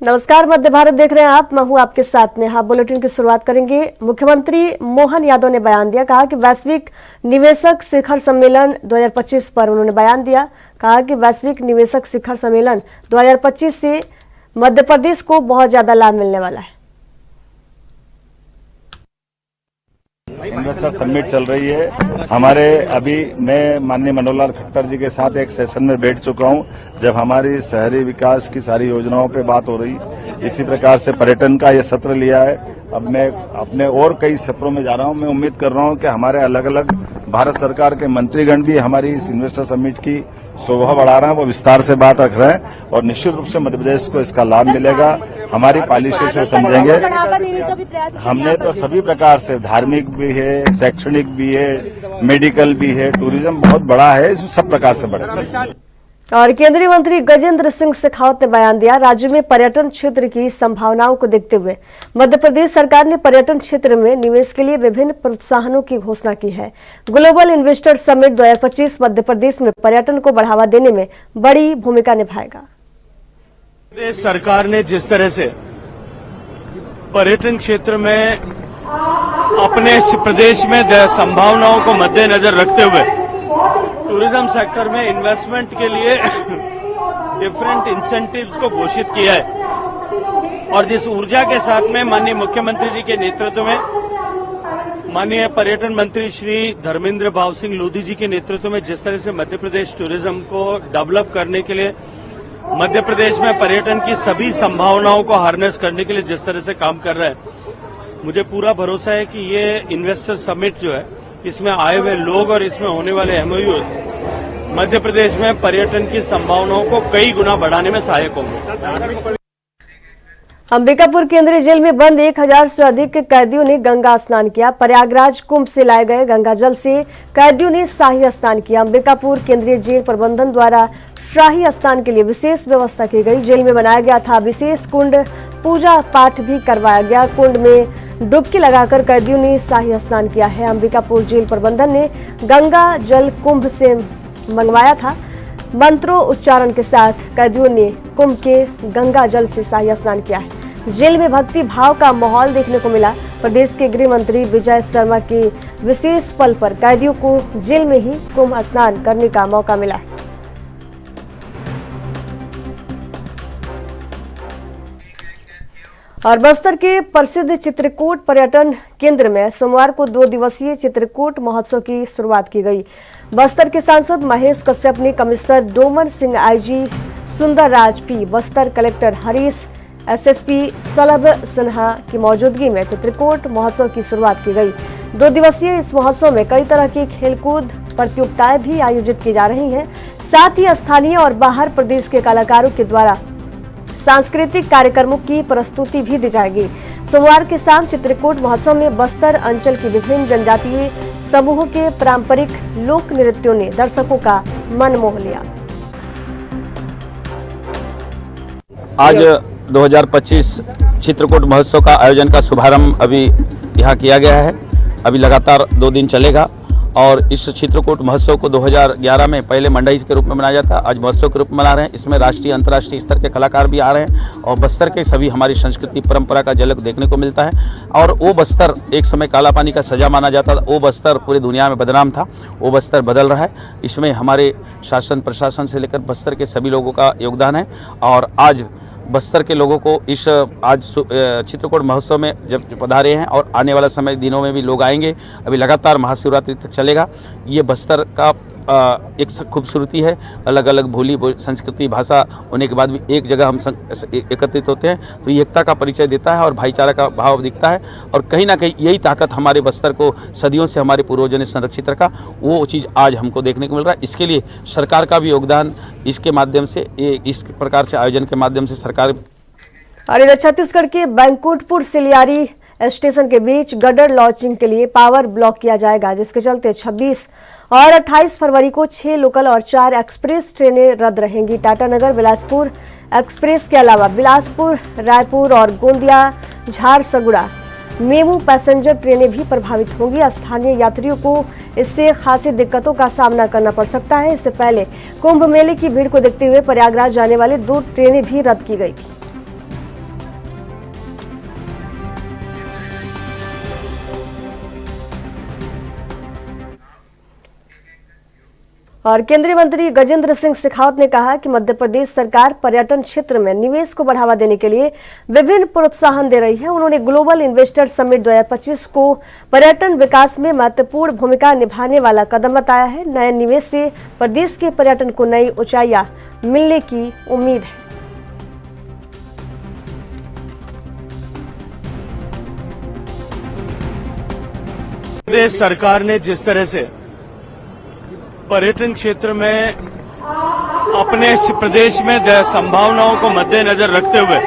नमस्कार, मध्य भारत देख रहे हैं आप। मैं हूं आपके साथ नेहा। बुलेटिन की शुरुआत करेंगे। मुख्यमंत्री मोहन यादव ने बयान दिया, कहा कि वैश्विक निवेशक शिखर सम्मेलन 2025 पर उन्होंने बयान दिया। कहा कि वैश्विक निवेशक शिखर सम्मेलन 2025 से मध्य प्रदेश को बहुत ज्यादा लाभ मिलने वाला है। इन्वेस्टर समिट चल रही है। हमारे अभी मैं माननीय मनोहर लाल खट्टर जी के साथ एक सेशन में बैठ चुका हूं, जब हमारी शहरी विकास की सारी योजनाओं पे बात हो रही। इसी प्रकार से पर्यटन का ये सत्र लिया है। अब मैं अपने और कई सत्रों में जा रहा हूं। मैं उम्मीद कर रहा हूं कि हमारे अलग अलग भारत सरकार के मंत्रीगण भी हमारी इस इन्वेस्टर समिट की शोभा बढ़ा रहे हैं, वो विस्तार से बात रख रहे हैं और निश्चित रूप से मध्य प्रदेश को इसका लाभ मिलेगा। हमारी पॉलिसी से समझेंगे। हमने तो सभी प्रकार से, धार्मिक भी है, शैक्षणिक भी है, मेडिकल भी है, टूरिज्म बहुत बड़ा है, सब प्रकार से बढ़ेगा। और केंद्रीय मंत्री गजेंद्र सिंह शेखावत ने बयान दिया, राज्य में पर्यटन क्षेत्र की संभावनाओं को देखते हुए मध्य प्रदेश सरकार ने पर्यटन क्षेत्र में निवेश के लिए विभिन्न प्रोत्साहनों की घोषणा की है। Global investor summit 2025 Madhya Pradesh में पर्यटन को बढ़ावा देने में बड़ी भूमिका निभाएगा। प्रदेश सरकार ने जिस तरह से पर्यटन क्षेत्र में अपने प्रदेश में संभावनाओं को मद्देनजर रखते हुए टूरिज्म सेक्टर में इन्वेस्टमेंट के लिए डिफरेंट इंसेंटिव्स को घोषित किया है, और जिस ऊर्जा के साथ में माननीय मुख्यमंत्री जी के नेतृत्व में माननीय पर्यटन मंत्री श्री धर्मेंद्र भाव सिंह लोधी जी के नेतृत्व में जिस तरह से मध्य प्रदेश टूरिज्म को डेवलप करने के लिए, मध्य प्रदेश में पर्यटन की सभी संभावनाओं को हार्नेस करने के लिए जिस तरह से काम कर रहा है, मुझे पूरा भरोसा है कि ये इन्वेस्टर समिट जो है, इसमें आए हुए लोग और इसमें होने वाले एमओयूज मध्य प्रदेश में पर्यटन की संभावनाओं को कई गुना बढ़ाने में सहायक होंगे। अंबिकापुर केंद्रीय जेल में बंद 1000 से अधिक कैदियों ने गंगा स्नान किया। प्रयागराज कुंभ से लाए गए गंगा जल से कैदियों ने शाही स्नान किया। अंबिकापुर केंद्रीय जेल प्रबंधन द्वारा शाही स्नान के लिए विशेष व्यवस्था की गई। जेल में बनाया गया था विशेष कुंड, पूजा पाठ भी करवाया गया। कुंड में डुबकी लगाकर कैदियों ने शाही स्नान किया है। अंबिकापुर जेल प्रबंधन ने गंगा जल कुंभ से मंगवाया था। मंत्रों उच्चारण के साथ कैदियों ने कुंभ के गंगा जल से शाही स्नान किया है। जेल में भक्ति भाव का माहौल देखने को मिला। प्रदेश के गृह मंत्री विजय शर्मा के विशेष पल पर कैदियों को जेल में ही कुंभ स्नान करने का मौका मिला। और बस्तर के प्रसिद्ध चित्रकूट पर्यटन केंद्र में सोमवार को 2 दिवसीय चित्रकूट महोत्सव की शुरुआत की गई। बस्तर के सांसद महेश कश्यप ने commissioner Doman Singh, IG Sundar Raj P, Bastar collector Harish, SSP Salabh Sinha की मौजूदगी में चित्रकूट महोत्सव की शुरुआत की गई। 2 दिवसीय इस महोत्सव में कई तरह की खेलकूद प्रतियोगिताएं भी आयोजित की जा रही हैं। साथ ही स्थानीय और बाहर प्रदेश के कलाकारों के द्वारा सांस्कृतिक कार्यक्रमों की प्रस्तुति भी दी जाएगी। सोमवार की शाम चित्रकूट महोत्सव में बस्तर अंचल की विभिन्न जनजातीय समूहों के पारंपरिक लोक नृत्यों ने दर्शकों का मन मोह लिया। आज 2025 चित्रकूट महोत्सव का आयोजन का शुभारंभ अभी यहाँ किया गया है। अभी लगातार 2 दिन चलेगा और इस चित्रकूट महोत्सव को 2011 में पहले मंडई के रूप में मनाया जाता, आज महोत्सव के रूप में मना रहे हैं। इसमें राष्ट्रीय अंतर्राष्ट्रीय स्तर के कलाकार भी आ रहे हैं और बस्तर के सभी हमारी संस्कृति परंपरा का झलक देखने को मिलता है। और वो बस्तर एक समय काला पानी का सजा माना जाता था, वो बस्तर पूरी दुनिया में बदनाम था, वो बस्तर बदल रहा है। इसमें हमारे शासन प्रशासन से लेकर बस्तर के सभी लोगों का योगदान है। और आज बस्तर के लोगों को इस आज चित्रकूट महोत्सव में जब पधारे हैं और आने वाला समय दिनों में भी लोग आएंगे। अभी लगातार महाशिवरात्रि तक चलेगा। ये बस्तर का एक खूबसूरती है। अलग अलग बोली संस्कृति भाषा होने के बाद भी एक जगह हम एकत्रित होते हैं, तो ये एकता का परिचय देता है और भाईचारा का भाव दिखता है। और कहीं ना कहीं यही ताकत हमारे बस्तर को सदियों से हमारे पूर्वजों ने संरक्षित रखा, वो चीज़ आज हमको देखने को मिल रहा है। इसके लिए सरकार का भी योगदान, इसके माध्यम से इस प्रकार से आयोजन के माध्यम से सरकार। और इधर छत्तीसगढ़ के बैंकुटपुर सिलियारी स्टेशन के बीच गडर लॉन्चिंग के लिए पावर ब्लॉक किया जाएगा, जिसके चलते 26 और 28 फरवरी को 6 लोकल और 4 एक्सप्रेस ट्रेनें रद्द रहेंगी। टाटानगर बिलासपुर एक्सप्रेस के अलावा बिलासपुर, रायपुर और गोंदिया झारसुगुड़ा मेमू पैसेंजर ट्रेनें भी प्रभावित होंगी। स्थानीय यात्रियों को इससे खासी दिक्कतों का सामना करना पड़ सकता है। इससे पहले कुंभ मेले की भीड़ को देखते हुए प्रयागराज जाने वाली 2 ट्रेनें भी रद्द की गई थी। और केंद्रीय मंत्री गजेंद्र सिंह शेखावत ने कहा कि मध्य प्रदेश सरकार पर्यटन क्षेत्र में निवेश को बढ़ावा देने के लिए विभिन्न प्रोत्साहन दे रही है। उन्होंने ग्लोबल इन्वेस्टर समिट 2025 को पर्यटन विकास में महत्वपूर्ण भूमिका निभाने वाला कदम बताया है। नए निवेश से प्रदेश के पर्यटन को नई ऊंचाइयां मिलने की उम्मीद है। प्रदेश सरकार ने जिस तरह से पर्यटन क्षेत्र में अपने प्रदेश में संभावनाओं को मद्देनजर रखते हुए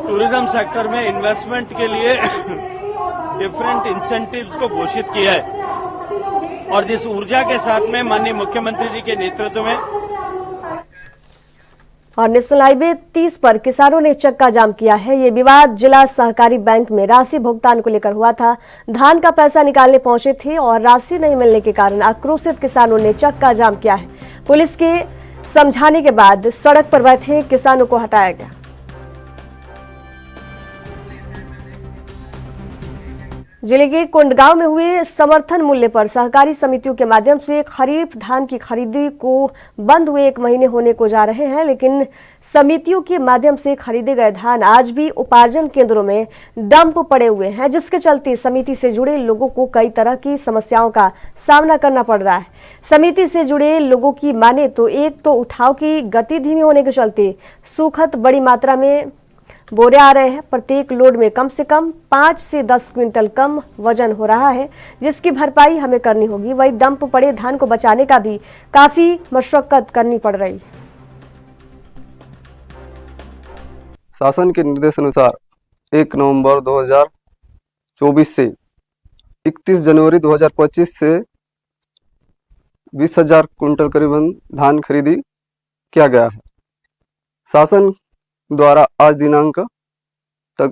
टूरिज्म सेक्टर में इन्वेस्टमेंट के लिए डिफरेंट इंसेंटिव्स को घोषित किया है और जिस ऊर्जा के साथ में माननीय मुख्यमंत्री जी के नेतृत्व में और नेशनल हाईवे 30 पर किसानों ने चक्का जाम किया है। ये विवाद जिला सहकारी बैंक में राशि भुगतान को लेकर हुआ था। धान का पैसा निकालने पहुंचे थे और राशि नहीं मिलने के कारण आक्रोशित किसानों ने चक्का जाम किया है। पुलिस के समझाने के बाद सड़क पर बैठे किसानों को हटाया गया। जिले के कोंडगांव में हुए समर्थन मूल्य पर सहकारी समितियों के माध्यम से खरीफ धान की खरीदी को बंद हुए 1 महीने होने को जा रहे हैं, लेकिन समितियों के माध्यम से खरीदे गए धान आज भी उपार्जन केंद्रों में डंप पड़े हुए हैं, जिसके चलते समिति से जुड़े लोगों को कई तरह की समस्याओं का सामना करना पड़ रहा है। समिति से जुड़े लोगों की माने तो एक तो उठाव की गति धीमी होने के चलते सूखत बड़ी मात्रा में बोरे आ रहे हैं। प्रत्येक लोड में कम से कम 5 से 10 क्विंटल कम वजन हो रहा है, जिसकी भरपाई हमें करनी होगी। वही डंप पड़े धान को बचाने का भी काफी मशक्कत करनी पड़ रही है। शासन के निर्देशानुसार 1 नवंबर 2024 से 31 जनवरी 2025 से 20,000 कुंटल करीबन धान खरीदी किया गया है। शासन द्वारा आज दिनांक तक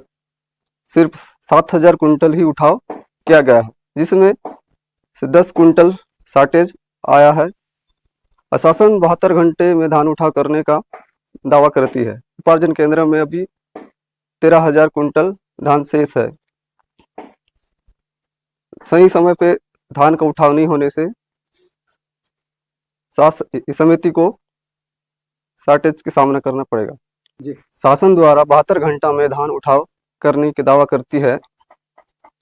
सिर्फ 7,000 कुंटल ही उठाव किया गया है, जिसमें से 10 कुंटल शार्टेज आया है। शासन 72 घंटे में धान उठाव करने का दावा करती है। उपार्जन केंद्र में अभी 13,000 कुंटल धान शेष है। सही समय पे धान का उठाव नहीं होने से समिति को शार्टेज का सामना करना पड़ेगा। शासन द्वारा 72 घंटा में धान उठाव करने की दावा करती है,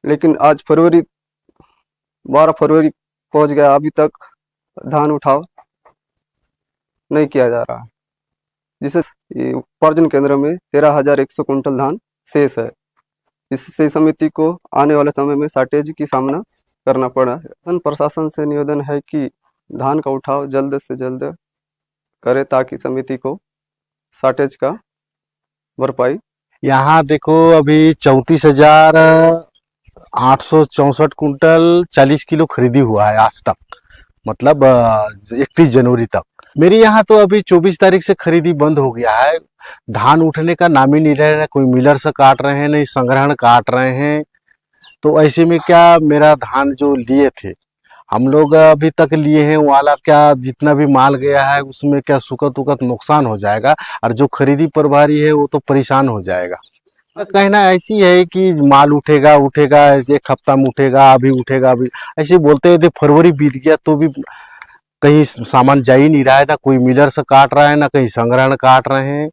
लेकिन आज 12 फरवरी पहुंच गया, अभी तक धान उठाव नहीं किया जा रहा है, जिससे उपार्जन केंद्र में 13,100 कुंटल धान शेष है। इससे समिति को आने वाले समय में शार्टेज की सामना करना पड़ा है। प्रशासन से निवेदन है कि धान का उठाव जल्द से जल्द करे ताकि समिति को शार्टेज का भरपाई। यहाँ देखो अभी 34,864 कुंटल 40 किलो खरीदी हुआ है आज तक, मतलब 31 जनवरी तक। मेरे यहाँ तो अभी 24 तारीख से खरीदी बंद हो गया है। धान उठने का नाम ही नहीं रह रहा, कोई मिलर से काट रहे हैं, नहीं संग्रहण काट रहे हैं। तो ऐसे में क्या मेरा धान जो लिए थे हम लोग अभी तक लिए हैं वाला क्या जितना भी माल गया है उसमें क्या सुकत उकत नुकसान हो जाएगा, और जो खरीदी प्रभारी है वो तो परेशान हो जाएगा। कहना ऐसी है कि माल उठेगा 1 हफ्ता में उठेगा, अभी उठेगा, अभी ऐसे बोलते थे। फरवरी बीत गया तो भी कहीं सामान जा ही नहीं रहा है, ना कोई मिलर से काट रहा है, ना कहीं संग्रहण काट रहे हैं।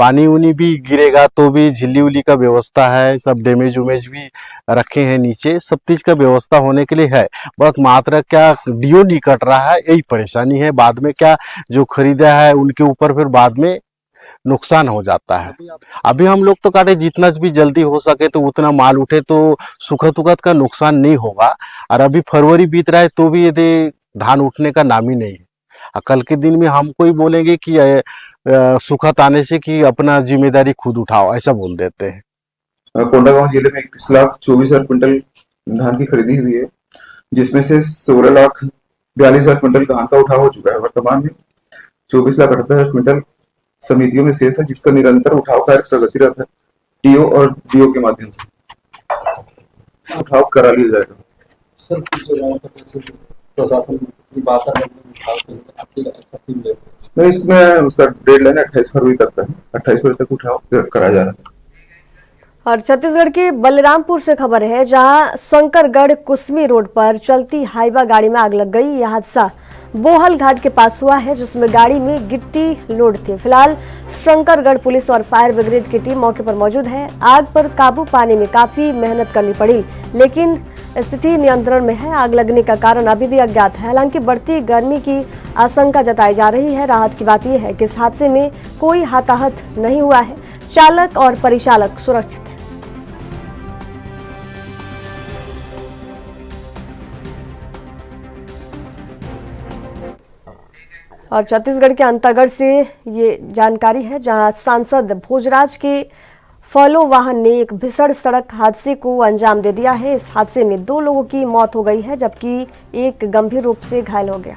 पानी उनी भी गिरेगा तो भी झिल्ली उली का व्यवस्था है, सब डैमेज उमेज भी रखे हैं नीचे, सब चीज का व्यवस्था होने के लिए है। बस मात्र क्या डीओ नहीं कट रहा है, यही परेशानी है। बाद में क्या जो खरीदा है उनके ऊपर फिर बाद में नुकसान हो जाता है। अभी हम लोग तो काटे जितना भी जल्दी हो सके तो उतना माल उठे तो सुखत उखत का नुकसान नहीं होगा। और अभी फरवरी बीत रहा है तो भी यदि धान उठने का नाम ही नहीं है। कल के दिन में हमको ही बोलेंगे कि सुखत आने से कि अपना जिम्मेदारी खुद उठाओ, ऐसा बोल देते हैं। कोंडागांव जिले में 31,24,000 कुंटल धान की खरीदी हुई है, जिसमें से 16,42,000 कुंटल धान का उठाव हो चुका है। वर्तमान में 24,78,000 कुंटल समितियों में शेष है, जिसका निरंतर उठाव कार्य प्रगतिरत है। टीओ और डीओ के माध्यम से उठाव करा लिया जाएगा। नहीं, इसमें उसका डेडलाइन 28 फरवरी तक का है। 28 फरवरी तक उठाव कराया जा रहा है। और छत्तीसगढ़ के बलरामपुर से खबर है, जहां शंकरगढ़ कुसमी रोड पर चलती हाईवा गाड़ी में आग लग गई। यह हादसा बोहल घाट के पास हुआ है, जिसमें गाड़ी में गिट्टी लोड थी। फिलहाल शंकरगढ़ पुलिस और फायर ब्रिगेड की टीम मौके पर मौजूद है। आग पर काबू पाने में काफी मेहनत करनी पड़ी, लेकिन स्थिति नियंत्रण में है। आग लगने का कारण अभी भी अज्ञात है। हालांकि बढ़ती गर्मी की आशंका जताई जा रही है। राहत की बात यह है कि इस हादसे में कोई हताहत नहीं हुआ है। चालक और परिचालक सुरक्षित है। और छत्तीसगढ़ के अंतागढ़ से ये जानकारी है, जहां सांसद भोजराज के फॉलो वाहन ने एक भीषण सड़क हादसे को अंजाम दे दिया है। इस हादसे में 2 लोगों की मौत हो गई है, जबकि एक गंभीर रूप से घायल हो गया।